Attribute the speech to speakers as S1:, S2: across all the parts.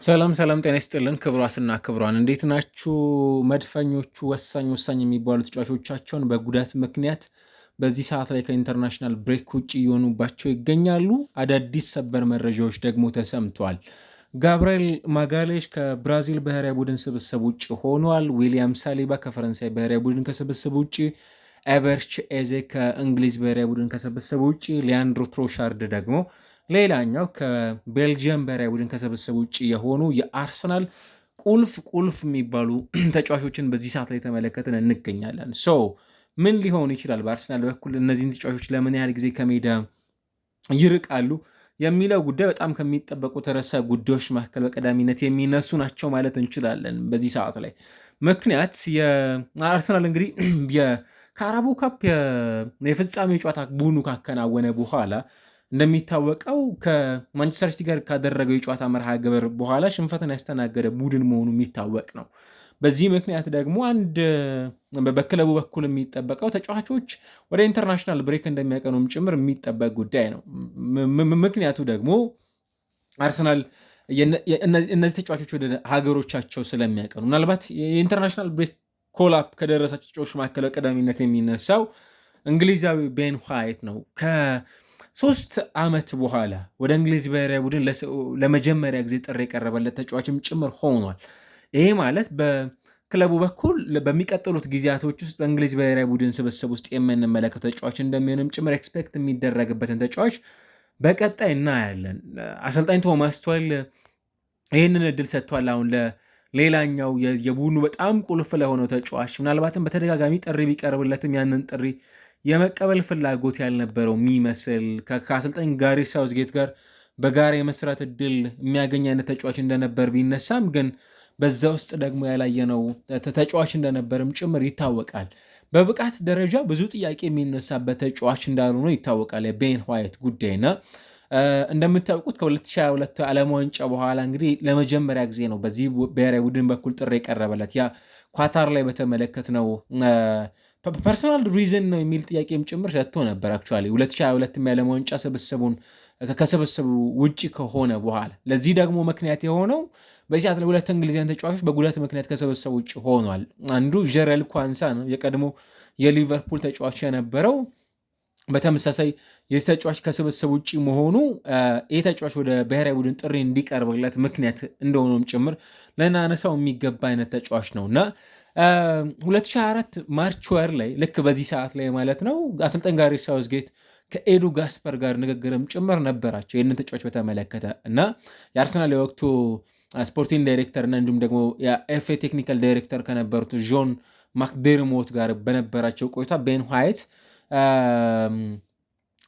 S1: ሰላም ሰላም ጤና ይስጥልን ክቡራትና ክቡራን እንዴት ናችሁ? መድፈኞቹ ወሳኝ የሚባሉ ተጫዋቾቻቸውን በጉዳት ምክንያት በዚህ ሰዓት ላይ ከኢንተርናሽናል ብሬክ ውጭ እየሆኑባቸው ይገኛሉ። አዳዲስ ሰበር መረጃዎች ደግሞ ተሰምቷል። ጋብርኤል ማጋሌሽ ከብራዚል ብሔራዊ ቡድን ስብስብ ውጭ ሆኗል። ዊሊያም ሳሊባ ከፈረንሳይ ብሔራዊ ቡድን ከስብስብ ውጭ፣ ኤበርች ኤዜ ከእንግሊዝ ብሔራዊ ቡድን ከስብስብ ውጭ፣ ሊያንድሮ ትሮሻርድ ደግሞ ሌላኛው ከቤልጅየም ብሔራዊ ቡድን ከስብስብ ውጭ የሆኑ የአርሰናል ቁልፍ የሚባሉ ተጫዋቾችን በዚህ ሰዓት ላይ ተመለከትን እንገኛለን። ምን ሊሆን ይችላል? በአርሰናል በኩል እነዚህን ተጫዋቾች ለምን ያህል ጊዜ ከሜዳ ይርቃሉ የሚለው ጉዳይ በጣም ከሚጠበቁት ርዕሰ ጉዳዮች መካከል በቀዳሚነት የሚነሱ ናቸው ማለት እንችላለን በዚህ ሰዓት ላይ። ምክንያት የአርሰናል እንግዲህ የካራቦ ካፕ የፍጻሜ ጨዋታ ቡድኑ ካከናወነ በኋላ እንደሚታወቀው ከማንቸስተር ሲቲ ጋር ካደረገው የጨዋታ መርሃ ግብር በኋላ ሽንፈትን ያስተናገደ ቡድን መሆኑ የሚታወቅ ነው። በዚህ ምክንያት ደግሞ አንድ በክለቡ በኩል የሚጠበቀው ተጫዋቾች ወደ ኢንተርናሽናል ብሬክ እንደሚያቀኑም ጭምር የሚጠበቅ ጉዳይ ነው። ምክንያቱ ደግሞ አርሰናል እነዚህ ተጫዋቾች ወደ ሀገሮቻቸው ስለሚያቀኑ ምናልባት የኢንተርናሽናል ብሬክ ኮላፕ ከደረሳቸው ተጫዋቾች መካከል ቀዳሚነት የሚነሳው እንግሊዛዊ ቤን ዋይት ነው። ከ3 ዓመት በኋላ ወደ እንግሊዝ ብሔራዊ ቡድን ለመጀመሪያ ጊዜ ጥሪ የቀረበለት ተጫዋችም ጭምር ሆኗል። ይሄ ማለት በክለቡ በኩል በሚቀጥሉት ጊዜያቶች ውስጥ በእንግሊዝ ብሔራዊ ቡድን ስብስብ ውስጥ የምንመለከተው ተጫዋች እንደሚሆንም ጭምር ኤክስፔክት የሚደረግበትን ተጫዋች በቀጣይ እናያለን። አሰልጣኝ ቶማስ ቱኸል ይህንን እድል ሰጥቷል። አሁን ለሌላኛው የቡድኑ በጣም ቁልፍ ለሆነው ተጫዋች ምናልባትም በተደጋጋሚ ጥሪ ቢቀርብለትም ያንን ጥሪ የመቀበል ፍላጎት ያልነበረው የሚመስል ከአሰልጣኝ ጋሪ ሳውዝጌት ጋር በጋራ የመስራት እድል የሚያገኝ አይነት ተጫዋች እንደነበር ቢነሳም ግን በዛ ውስጥ ደግሞ ያላየነው ተጫዋች እንደነበርም ጭምር ይታወቃል። በብቃት ደረጃ ብዙ ጥያቄ የሚነሳበት ተጫዋች እንዳልሆነ ይታወቃል የቤን ዋይት ጉዳይና እንደምታውቁት ከ2022 ዓለም ዋንጫ በኋላ እንግዲህ ለመጀመሪያ ጊዜ ነው በዚህ ብሔራዊ ቡድን በኩል ጥሪ የቀረበለት። ያ ኳታር ላይ በተመለከትነው ፐርሰናል ሪዝን ነው የሚል ጥያቄም ጭምር ሰጥቶ ነበር። አክቹዋሊ 2022 የዓለም ዋንጫ ከስብስቡ ውጭ ከሆነ በኋላ ለዚህ ደግሞ ምክንያት የሆነው በዚህ ላይ ሁለት እንግሊዛውያን ተጫዋቾች በጉዳት ምክንያት ከስብስቡ ውጭ ሆኗል። አንዱ ጀረል ኳንሳ ነው፣ የቀድሞ የሊቨርፑል ተጫዋች የነበረው። በተመሳሳይ የዚህ ተጫዋች ከስብስብ ውጭ መሆኑ ይህ ተጫዋች ወደ ብሔራዊ ቡድን ጥሪ እንዲቀርብለት ምክንያት እንደሆነም ጭምር ልናነሳው የሚገባ አይነት ተጫዋች ነው እና 2024 ማርች ወር ላይ ልክ በዚህ ሰዓት ላይ ማለት ነው አሰልጣኝ ጋሪ ሳውዝጌት ከኤዱ ጋስፐር ጋር ንግግርም ጭምር ነበራቸው ይህንን ተጫዋች በተመለከተ እና የአርሰናል የወቅቱ ስፖርቲንግ ዳይሬክተር እና እንዲሁም ደግሞ የኤፍኤ ቴክኒካል ዳይሬክተር ከነበሩት ጆን ማክዴርሞት ጋር በነበራቸው ቆይታ ቤን ዋይት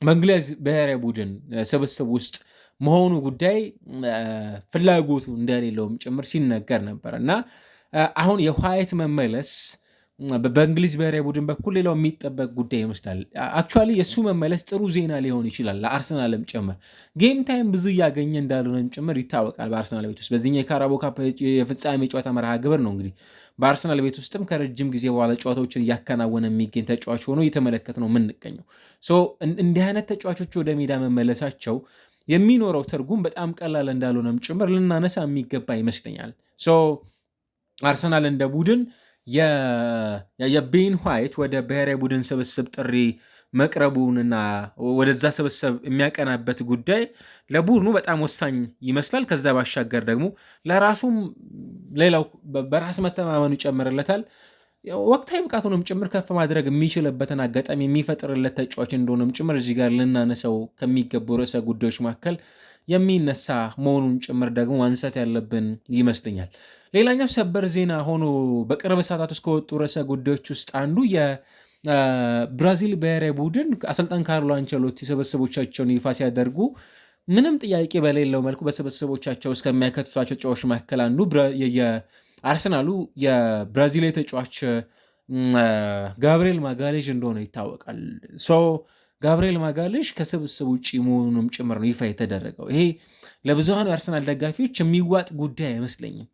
S1: በእንግሊዝ ብሔራዊ ቡድን ስብስብ ውስጥ መሆኑ ጉዳይ ፍላጎቱ እንደሌለውም ጭምር ሲነገር ነበር እና አሁን የዋይት መመለስ በእንግሊዝ ብሔራዊ ቡድን በኩል ሌላው የሚጠበቅ ጉዳይ ይመስላል። አክቹዋሊ የእሱ መመለስ ጥሩ ዜና ሊሆን ይችላል ለአርሰናልም ጭምር። ጌም ታይም ብዙ እያገኘ እንዳልሆነም ጭምር ይታወቃል በአርሰናል ቤት ውስጥ። በዚህኛው የካራቦ ካፕ የፍጻሜ ጨዋታ መርሃ ግብር ነው እንግዲህ በአርሰናል ቤት ውስጥም ከረጅም ጊዜ በኋላ ጨዋታዎችን እያከናወነ የሚገኝ ተጫዋች ሆኖ እየተመለከት ነው የምንገኘው። እንዲህ አይነት ተጫዋቾች ወደ ሜዳ መመለሳቸው የሚኖረው ትርጉም በጣም ቀላል እንዳልሆነም ጭምር ልናነሳ የሚገባ ይመስለኛል። አርሰናል እንደ ቡድን የቤን ዋይት ወደ ብሔራዊ ቡድን ስብስብ ጥሪ መቅረቡንና ወደዛ ስብስብ የሚያቀናበት ጉዳይ ለቡድኑ በጣም ወሳኝ ይመስላል። ከዛ ባሻገር ደግሞ ለራሱም ሌላው በራስ መተማመኑ ይጨምርለታል። ወቅታዊ ብቃቱንም ጭምር ከፍ ማድረግ የሚችልበትን አጋጣሚ የሚፈጥርለት ተጫዋች እንደሆነም ጭምር እዚህ ጋር ልናነሳው ከሚገቡ ርዕሰ ጉዳዮች መካከል የሚነሳ መሆኑን ጭምር ደግሞ ማንሳት ያለብን ይመስለኛል። ሌላኛው ሰበር ዜና ሆኖ በቅርብ ሰዓታት ውስጥ ከወጡ ርዕሰ ጉዳዮች ውስጥ አንዱ የብራዚል ብሔራዊ ቡድን አሰልጣኝ ካርሎ አንቸሎቲ ስብስቦቻቸውን ይፋ ሲያደርጉ ምንም ጥያቄ በሌለው መልኩ በስብስቦቻቸው ውስጥ ከሚያካትቷቸው ተጫዋቾች መካከል አንዱ የአርሰናሉ የብራዚል ተጫዋች ጋብርኤል ማጋሌዥ እንደሆነ ይታወቃል። ጋብርኤል ማጋሌዥ ከስብስብ ውጭ መሆኑንም ጭምር ነው ይፋ የተደረገው። ይሄ ለብዙሃኑ የአርሰናል ደጋፊዎች የሚዋጥ ጉዳይ አይመስለኝም።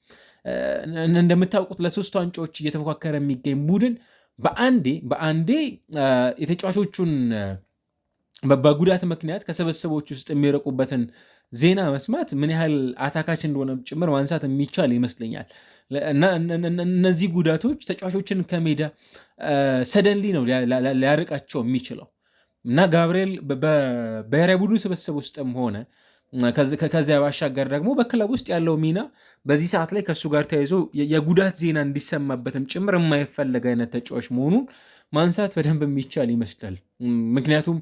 S1: እንደምታውቁት ለሶስት ዋንጫዎች እየተፎካከረ የሚገኝ ቡድን በአንዴ የተጫዋቾቹን በጉዳት ምክንያት ከስብስቦች ውስጥ የሚርቁበትን ዜና መስማት ምን ያህል አታካች እንደሆነ ጭምር ማንሳት የሚቻል ይመስለኛል። እና እነዚህ ጉዳቶች ተጫዋቾችን ከሜዳ ሰደንሊ ነው ሊያርቃቸው የሚችለው እና ጋብርኤል በብሔራዊ ቡድን ስብስብ ውስጥም ሆነ ከዚያ ባሻገር ደግሞ በክለብ ውስጥ ያለው ሚና በዚህ ሰዓት ላይ ከእሱ ጋር ተያይዞ የጉዳት ዜና እንዲሰማበትም ጭምር የማይፈለግ አይነት ተጫዋች መሆኑን ማንሳት በደንብ የሚቻል ይመስላል። ምክንያቱም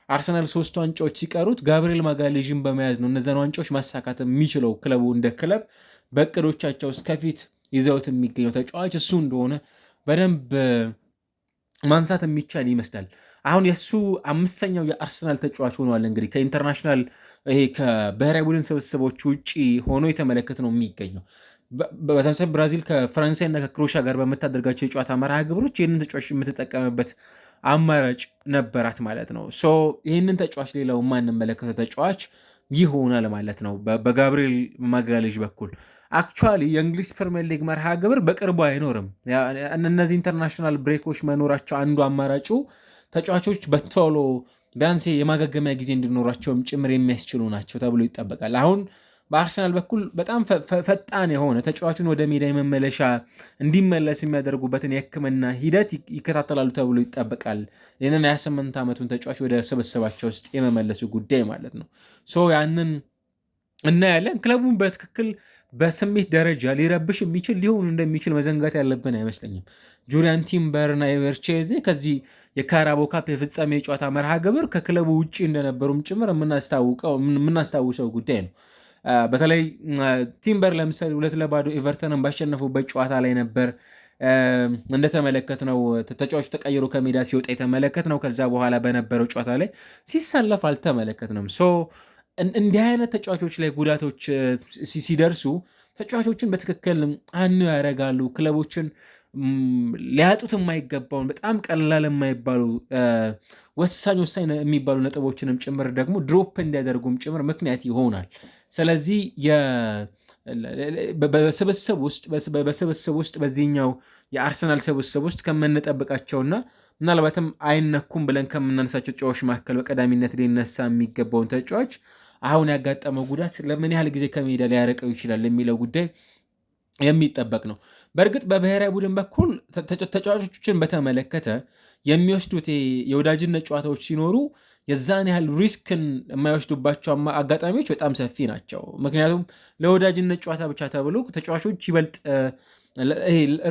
S1: አርሰናል 3 ዋንጫዎች ሲቀሩት ጋብርኤል ማጋሌዥን በመያዝ ነው እነዚያን ዋንጫዎች ማሳካት የሚችለው። ክለቡ እንደ ክለብ በእቅዶቻቸው እስከፊት ይዘውት የሚገኘው ተጫዋች እሱ እንደሆነ በደንብ ማንሳት የሚቻል ይመስላል። አሁን የእሱ 5ኛው የአርሰናል ተጫዋች ሆኗል። እንግዲህ ከኢንተርናሽናል ይሄ ከብሔራዊ ቡድን ስብስቦች ውጭ ሆኖ የተመለከት ነው የሚገኘው። በተመሳሳይ ብራዚል ከፈረንሳይና ከክሮሻ ጋር በምታደርጋቸው የጨዋታ መርሃ ግብሮች ይህንን ተጫዋች የምትጠቀምበት አማራጭ ነበራት ማለት ነው። ይህንን ተጫዋች ሌላው የማንመለከተው ተጫዋች ይሆናል ማለት ነው በጋብርኤል ማጋሌዥ በኩል። አክቹዋሊ የእንግሊዝ ፕሪሚየር ሊግ መርሃ ግብር በቅርቡ አይኖርም። እነዚህ ኢንተርናሽናል ብሬኮች መኖራቸው አንዱ አማራጩ ተጫዋቾች በቶሎ ቢያንስ የማገገሚያ ጊዜ እንዲኖራቸውም ጭምር የሚያስችሉ ናቸው ተብሎ ይጠበቃል። አሁን በአርሰናል በኩል በጣም ፈጣን የሆነ ተጫዋቹን ወደ ሜዳ የመመለሻ እንዲመለስ የሚያደርጉበትን የሕክምና ሂደት ይከታተላሉ ተብሎ ይጠበቃል። ይህንን 28 ዓመቱን ተጫዋች ወደ ስብስባቸው ውስጥ የመመለሱ ጉዳይ ማለት ነው። ያንን እናያለን። ክለቡን በትክክል በስሜት ደረጃ ሊረብሽ የሚችል ሊሆኑ እንደሚችል መዘንጋት ያለብን አይመስለኝም። ጁሪያን ቲምበርና ኤቨርቼዜ ከዚህ የካራቦ ካፕ የፍጻሜ የጨዋታ መርሃ ግብር ከክለቡ ውጭ እንደነበሩም ጭምር የምናስታውሰው ጉዳይ ነው። በተለይ ቲምበር ለምሳሌ 2-0 ኤቨርተንን ባሸነፉበት ጨዋታ ላይ ነበር እንደተመለከት ነው ተጫዋቹ ተቀይሮ ከሜዳ ሲወጣ የተመለከት ነው። ከዛ በኋላ በነበረው ጨዋታ ላይ ሲሰለፍ አልተመለከትንም። እንዲህ አይነት ተጫዋቾች ላይ ጉዳቶች ሲደርሱ ተጫዋቾችን በትክክል አኑ ያደርጋሉ። ክለቦችን ሊያጡት የማይገባውን በጣም ቀላል የማይባሉ ወሳኝ የሚባሉ ነጥቦችንም ጭምር ደግሞ ድሮፕ እንዲያደርጉም ጭምር ምክንያት ይሆናል። ስለዚህ በስብስብ ውስጥ በዚህኛው የአርሰናል ስብስብ ውስጥ ከምንጠብቃቸውና ምናልባትም አይነኩም ብለን ከምናነሳቸው ተጫዋቾች መካከል በቀዳሚነት ሊነሳ የሚገባውን ተጫዋች አሁን ያጋጠመው ጉዳት ለምን ያህል ጊዜ ከሜዳ ሊያርቀው ይችላል የሚለው ጉዳይ የሚጠበቅ ነው። በእርግጥ በብሔራዊ ቡድን በኩል ተጫዋቾችን በተመለከተ የሚወስዱት የወዳጅነት ጨዋታዎች ሲኖሩ የዛን ያህል ሪስክን የማይወስዱባቸው አጋጣሚዎች በጣም ሰፊ ናቸው። ምክንያቱም ለወዳጅነት ጨዋታ ብቻ ተብሎ ተጫዋቾች ይበልጥ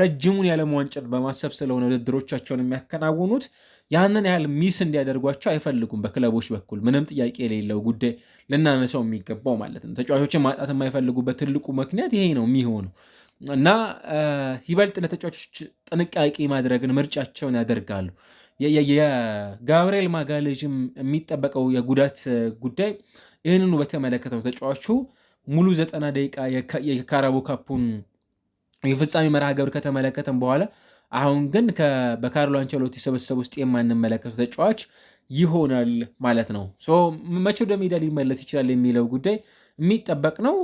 S1: ረጅሙን የዓለም ዋንጫን በማሰብ ስለሆነ ውድድሮቻቸውን የሚያከናውኑት ያንን ያህል ሚስ እንዲያደርጓቸው አይፈልጉም። በክለቦች በኩል ምንም ጥያቄ የሌለው ጉዳይ ልናነሳው የሚገባው ማለት ነው። ተጫዋቾችን ማጣት የማይፈልጉበት ትልቁ ምክንያት ይሄ ነው የሚሆነው እና ይበልጥ ለተጫዋቾች ጥንቃቄ ማድረግን ምርጫቸውን ያደርጋሉ። የጋብርኤል ማጋሌዥም የሚጠበቀው የጉዳት ጉዳይ ይህንኑ በተመለከተው ተጫዋቹ ሙሉ 90 ደቂቃ የካራቦ ካፑን የፍጻሜ መርሃ ግብር ከተመለከተም በኋላ አሁን ግን በካርሎ አንቸሎቲ ስብስብ ውስጥ የማንመለከተው ተጫዋች ይሆናል ማለት ነው። መቼ ወደ ሜዳ ሊመለስ ይችላል የሚለው ጉዳይ የሚጠበቅ ነው።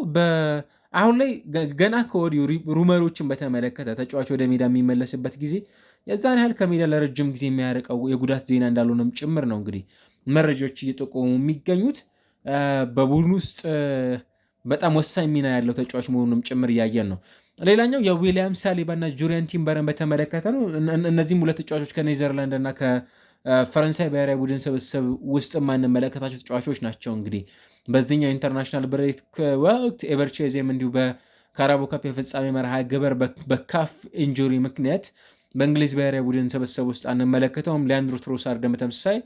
S1: አሁን ላይ ገና ከወዲሁ ሩመሮችን በተመለከተ ተጫዋች ወደ ሜዳ የሚመለስበት ጊዜ የዛን ያህል ከሜዳ ለረጅም ጊዜ የሚያርቀው የጉዳት ዜና እንዳልሆነም ጭምር ነው እንግዲህ መረጃዎች እየጠቆሙ የሚገኙት። በቡድን ውስጥ በጣም ወሳኝ ሚና ያለው ተጫዋች መሆኑንም ጭምር እያየን ነው። ሌላኛው የዊሊያም ሳሊባ እና ጁሪያን ቲምበርን በተመለከተ ነው። እነዚህም ሁለት ተጫዋቾች ከኔዘርላንድ እና ከፈረንሳይ ብሔራዊ ቡድን ስብስብ ውስጥ የማንመለከታቸው ተጫዋቾች ናቸው። እንግዲህ በዚህኛው ኢንተርናሽናል ብሬክ ወቅት ኤቨርቼዜም እንዲሁ በካራቦ ካፕ የፍጻሜ መርሃ ግብር በካፍ ኢንጁሪ ምክንያት በእንግሊዝ ብሔራዊ ቡድን ስብስብ ውስጥ አንመለከተውም። ሊያንድሮ ትሮሳርድ በተመሳሳይ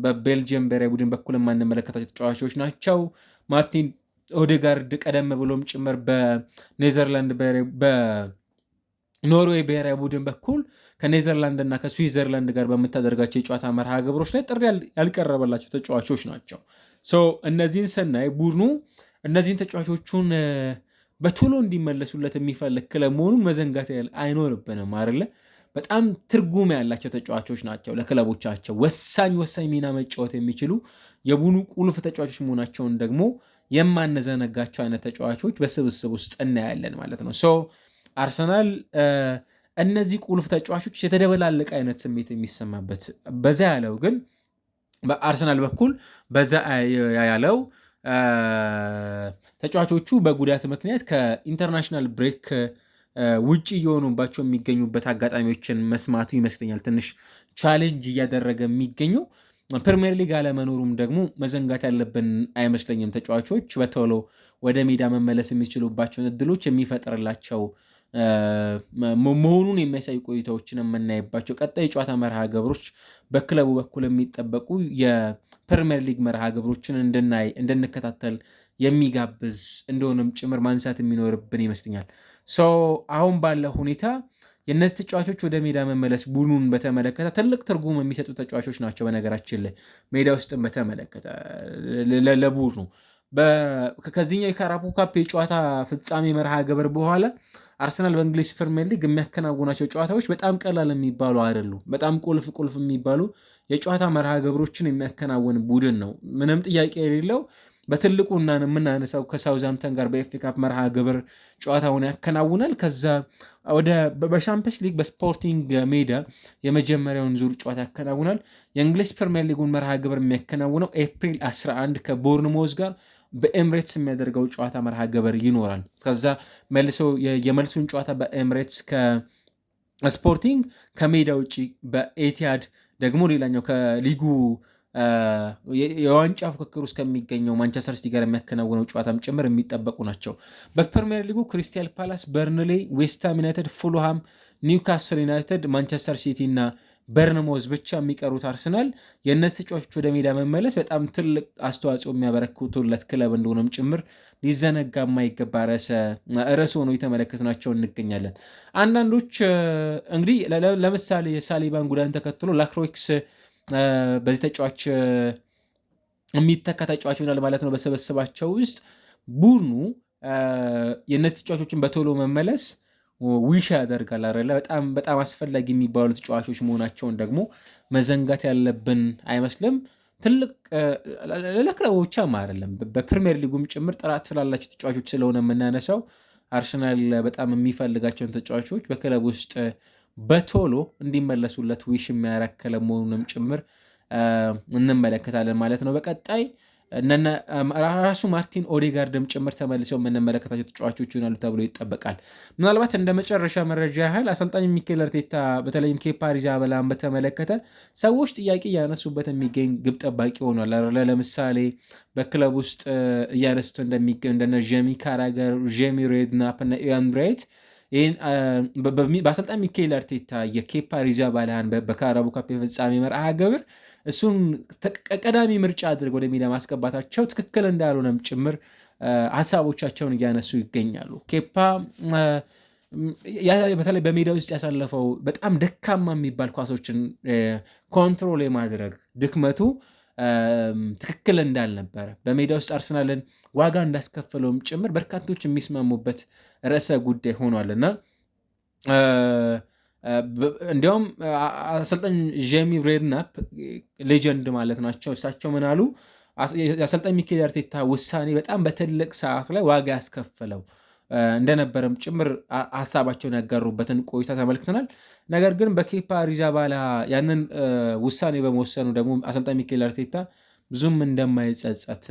S1: በቤልጅየም ብሔራዊ ቡድን በኩል የማንመለከታቸው ተጫዋቾች ናቸው። ማርቲን ኦዴጋርድ ቀደም ብሎም ጭምር በኖርዌይ ብሔራዊ ቡድን በኩል ከኔዘርላንድ እና ከስዊዘርላንድ ጋር በምታደርጋቸው የጨዋታ መርሃ ግብሮች ላይ ጥሪ ያልቀረበላቸው ተጫዋቾች ናቸው። እነዚህን ስናይ ቡድኑ እነዚህን ተጫዋቾቹን በቶሎ እንዲመለሱለት የሚፈልግ ክለብ መሆኑን መዘንጋት አይኖርብንም አይደለ? በጣም ትርጉም ያላቸው ተጫዋቾች ናቸው። ለክለቦቻቸው ወሳኝ ሚና መጫወት የሚችሉ የቡድኑ ቁልፍ ተጫዋቾች መሆናቸውን ደግሞ የማንዘነጋቸው አይነት ተጫዋቾች በስብስብ ውስጥ እናያለን ማለት ነው። አርሰናል እነዚህ ቁልፍ ተጫዋቾች የተደበላለቀ አይነት ስሜት የሚሰማበት በዛ ያለው ግን በአርሰናል በኩል በዛ ያለው ተጫዋቾቹ በጉዳት ምክንያት ከኢንተርናሽናል ብሬክ ውጭ እየሆኑባቸው የሚገኙበት አጋጣሚዎችን መስማቱ ይመስለኛል ትንሽ ቻሌንጅ እያደረገ የሚገኘው። ፕሪሚየር ሊግ አለመኖሩም ደግሞ መዘንጋት ያለብን አይመስለኝም። ተጫዋቾች በቶሎ ወደ ሜዳ መመለስ የሚችሉባቸውን እድሎች የሚፈጥርላቸው መሆኑን የሚያሳይ ቆይታዎችን የምናይባቸው ቀጣይ የጨዋታ መርሃ ግብሮች በክለቡ በኩል የሚጠበቁ የፕሪሚየር ሊግ መርሃ ግብሮችን እንድንከታተል የሚጋብዝ እንደሆነም ጭምር ማንሳት የሚኖርብን ይመስለኛል። አሁን ባለው ሁኔታ የእነዚህ ተጫዋቾች ወደ ሜዳ መመለስ ቡድኑን በተመለከተ ትልቅ ትርጉም የሚሰጡ ተጫዋቾች ናቸው። በነገራችን ላይ ሜዳ ውስጥም በተመለከተ ለቡድኑ ከዚህኛው የካራቦ ካፕ የጨዋታ ፍጻሜ መርሃ ግብር በኋላ አርሰናል በእንግሊዝ ፕሪሚየር ሊግ የሚያከናውናቸው ጨዋታዎች በጣም ቀላል የሚባሉ አይደሉም። በጣም ቁልፍ የሚባሉ የጨዋታ መርሃ ግብሮችን የሚያከናውን ቡድን ነው። ምንም ጥያቄ የሌለው በትልቁ የምናነሳው ከሳውዛምተን ጋር በኤፍኤ ካፕ መርሃ ግብር ጨዋታውን ያከናውናል። ከዛ ወደ በሻምፒየንስ ሊግ በስፖርቲንግ ሜዳ የመጀመሪያውን ዙር ጨዋታ ያከናውናል። የእንግሊዝ ፕሪሚየር ሊጉን መርሃ ግብር የሚያከናውነው ኤፕሪል 11 ከቦርንሞዝ ጋር በኤምሬትስ የሚያደርገው ጨዋታ መርሃ ግብር ይኖራል። ከዛ የመልሱን ጨዋታ በኤምሬትስ ከስፖርቲንግ ከሜዳ ውጭ በኤቲያድ ደግሞ ሌላኛው ከሊጉ የዋንጫ ፉክክር ውስጥ ከሚገኘው ማንቸስተር ሲቲ ጋር የሚያከናውነው ጨዋታም ጭምር የሚጠበቁ ናቸው። በፕሪሚየር ሊጉ ክሪስታል ፓላስ፣ በርንሌ፣ ዌስትሃም ዩናይትድ፣ ፉልሃም፣ ኒውካስል ዩናይትድ፣ ማንቸስተር ሲቲ እና በርንሞዝ ብቻ የሚቀሩት አርሰናል የእነዚህ ተጫዋቾች ወደ ሜዳ መመለስ በጣም ትልቅ አስተዋጽኦ የሚያበረክቱለት ክለብ እንደሆነም ጭምር ሊዘነጋ የማይገባ ርዕስ ሆኖ የተመለከትናቸው እንገኛለን። አንዳንዶች እንግዲህ ለምሳሌ የሳሊባን ጉዳትን ተከትሎ ላክሮክስ በዚህ ተጫዋች የሚተካ ተጫዋች ይሆናል ማለት ነው በሰበሰባቸው ውስጥ ቡድኑ የእነዚህ ተጫዋቾችን በቶሎ መመለስ ዊሽ ያደርጋል አይደለ? በጣም አስፈላጊ የሚባሉ ተጫዋቾች መሆናቸውን ደግሞ መዘንጋት ያለብን አይመስልም። ትልቅ ለክለቡ ብቻም አይደለም በፕሪሚየር ሊጉም ጭምር ጥራት ስላላቸው ተጫዋቾች ስለሆነ የምናነሳው አርሰናል በጣም የሚፈልጋቸውን ተጫዋቾች በክለብ ውስጥ በቶሎ እንዲመለሱለት ዊሽ የሚያረግ ክለብ መሆኑንም ጭምር እንመለከታለን ማለት ነው። በቀጣይ ራሱ ማርቲን ኦዴጋርድም ጭምር ተመልሰው የምንመለከታቸው ተጫዋቾች ይሆናሉ ተብሎ ይጠበቃል። ምናልባት እንደ መጨረሻ መረጃ ያህል አሰልጣኝ ሚኬል አርቴታ በተለይም ኬፓ አሪዛባላጋን በተመለከተ ሰዎች ጥያቄ እያነሱበት የሚገኝ ግብ ጠባቂ ሆኗል። ለምሳሌ በክለብ ውስጥ እያነሱት እንደሚገኝ እንደነ ጄሚ ካራገር፣ ጄሚ ሬድናፕ እና ኢያን ብሬት ይህን በአሰልጣኝ ሚኬል አርቴታ የኬፓ አሪዛባላጋን በካራቦ ካፕ የፍጻሜ መርሃ ግብር እሱን ቀዳሚ ምርጫ አድርገው ወደ ሜዳ ማስገባታቸው ትክክል እንዳልሆነም ጭምር ሀሳቦቻቸውን እያነሱ ይገኛሉ። ኬፓ በተለይ በሜዳ ውስጥ ያሳለፈው በጣም ደካማ የሚባል ኳሶችን ኮንትሮል የማድረግ ድክመቱ ትክክል እንዳልነበረ በሜዳ ውስጥ አርሰናልን ዋጋ እንዳስከፈለውም ጭምር በርካቶች የሚስማሙበት ርዕሰ ጉዳይ ሆኗል እና እንዲያውም አሰልጣኝ ጄሚ ሬድናፕ ሌጀንድ ማለት ናቸው። እሳቸው ምን አሉ? የአሰልጣኝ ሚኬል አርቴታ ውሳኔ በጣም በትልቅ ሰዓት ላይ ዋጋ ያስከፈለው እንደነበረም ጭምር ሀሳባቸውን ያጋሩበትን ቆይታ ተመልክተናል። ነገር ግን በኬፓ አሪዛባላጋ ያንን ውሳኔ በመወሰኑ ደግሞ አሰልጣኝ ሚኬል አርቴታ ብዙም እንደማይጸጸት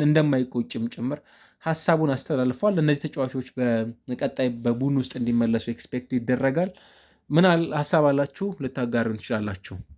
S1: እንደማይቆጭም ጭምር ሀሳቡን አስተላልፏል። እነዚህ ተጫዋቾች በቀጣይ በቡድን ውስጥ እንዲመለሱ ኤክስፔክት ይደረጋል። ምን ሀሳብ አላችሁ? ልታጋሩን ትችላላችሁ።